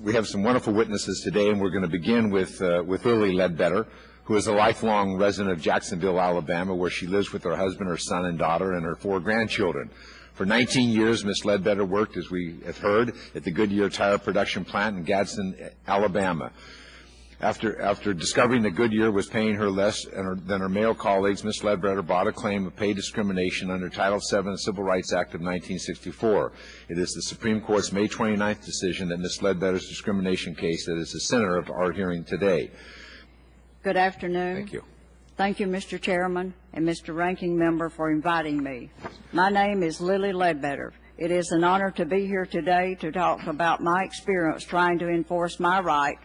We have some wonderful witnesses today, and we're going to begin with Lilly Ledbetter, who is a lifelong resident of Jacksonville, Alabama, where she lives with her husband, her son and daughter, and her 4 grandchildren. For 19 years, Ms. Ledbetter worked, as we have heard, at the Goodyear tire production plant in Gadsden, Alabama. After discovering that Goodyear was paying her less than her male colleagues, Ms. Ledbetter brought a claim of pay discrimination under Title VII of the Civil Rights Act of 1964. It is the Supreme Court's May 29th decision that Ms. Ledbetter's discrimination case that is the center of our hearing today. Good afternoon. Thank you. Thank you, Mr. Chairman and Mr. Ranking Member, for inviting me. My name is Lilly Ledbetter. It is an honor to be here today to talk about my experience trying to enforce my right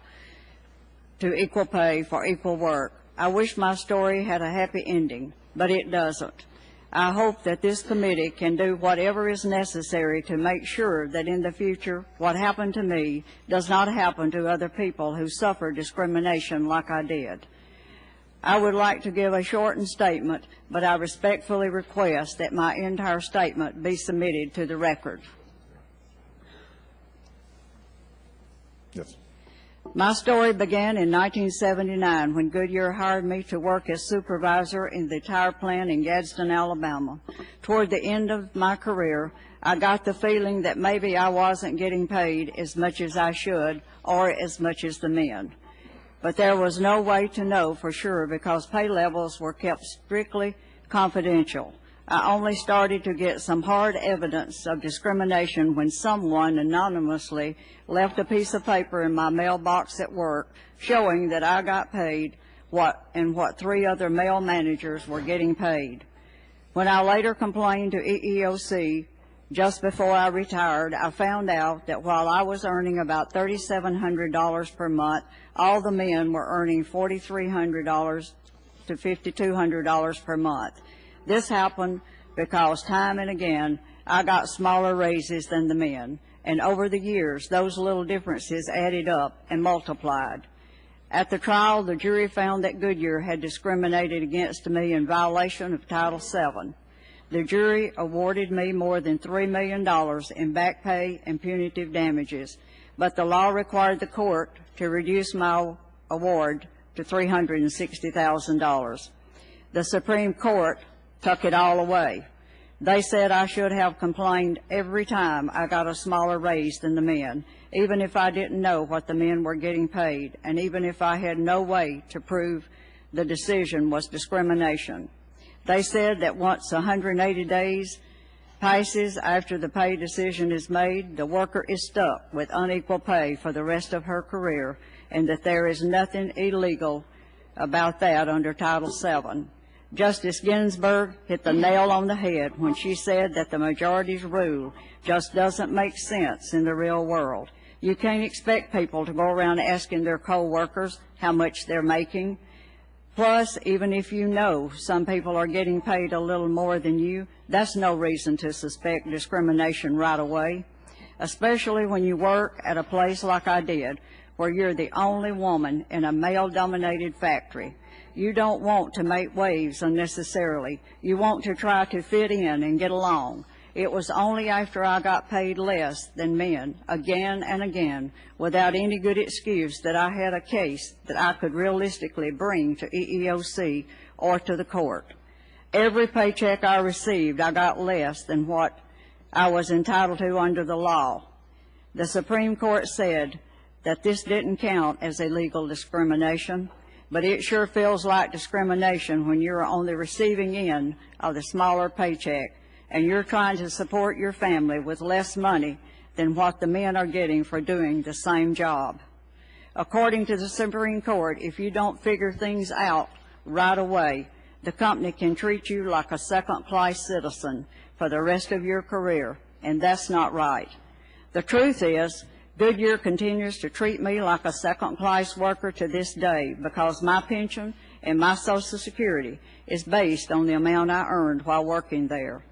to equal pay for equal work. I wish my story had a happy ending, but it doesn't. I hope that this committee can do whatever is necessary to make sure that in the future what happened to me does not happen to other people who suffer discrimination like I did. I would like to give a shortened statement, but I respectfully request that my entire statement be submitted to the record. Yes. My story began in 1979 when Goodyear hired me to work as supervisor in the tire plant in Gadsden, Alabama. Toward the end of my career, I got the feeling that maybe I wasn't getting paid as much as I should or as much as the men. But there was no way to know for sure because pay levels were kept strictly confidential. I only started to get some hard evidence of discrimination when someone anonymously left a piece of paper in my mailbox at work showing that I got paid what 3 other male managers were getting paid. When I later complained to EEOC just before I retired, I found out that while I was earning about $3,700 per month, all the men were earning $4,300 to $5,200 per month. This happened because time and again I got smaller raises than the men, and over the years those little differences added up and multiplied. At the trial, the jury found that Goodyear had discriminated against me in violation of Title VII. The jury awarded me more than $3 million in back pay and punitive damages, but the law required the court to reduce my award to $360,000. The Supreme Court took it all away. They said I should have complained every time I got a smaller raise than the men, even if I didn't know what the men were getting paid, and even if I had no way to prove the decision was discrimination. They said that once 180 days passes after the pay decision is made, the worker is stuck with unequal pay for the rest of her career, and that there is nothing illegal about that under Title VII. Justice Ginsburg hit the nail on the head when she said that the majority's rule just doesn't make sense in the real world. You can't expect people to go around asking their co-workers how much they're making. Plus, even if you know some people are getting paid a little more than you, that's no reason to suspect discrimination right away, especially when you work at a place like I did, where you're the only woman in a male-dominated factory. You don't want to make waves unnecessarily. You want to try to fit in and get along. It was only after I got paid less than men again and again without any good excuse that I had a case that I could realistically bring to EEOC or to the court. Every paycheck I received, I got less than what I was entitled to under the law. The Supreme Court said that this didn't count as illegal discrimination, but it sure feels like discrimination when you're on the receiving end of the smaller paycheck and you're trying to support your family with less money than what the men are getting for doing the same job. According to the Supreme Court, if you don't figure things out right away, the company can treat you like a second-class citizen for the rest of your career, and that's not right. The truth is, Goodyear continues to treat me like a second-class worker to this day because my pension and my Social Security is based on the amount I earned while working there.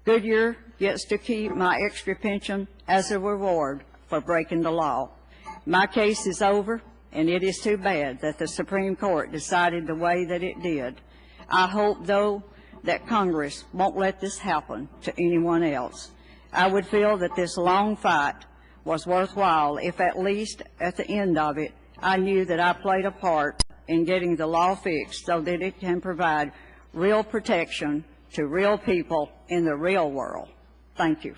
Goodyear gets to keep my extra pension as a reward for breaking the law. My case is over, and it is too bad that the Supreme Court decided the way that it did. I hope, though, that Congress won't let this happen to anyone else. I would feel that this long fight was worthwhile if at least at the end of it, I knew that I played a part in getting the law fixed so that it can provide real protection to real people in the real world. Thank you.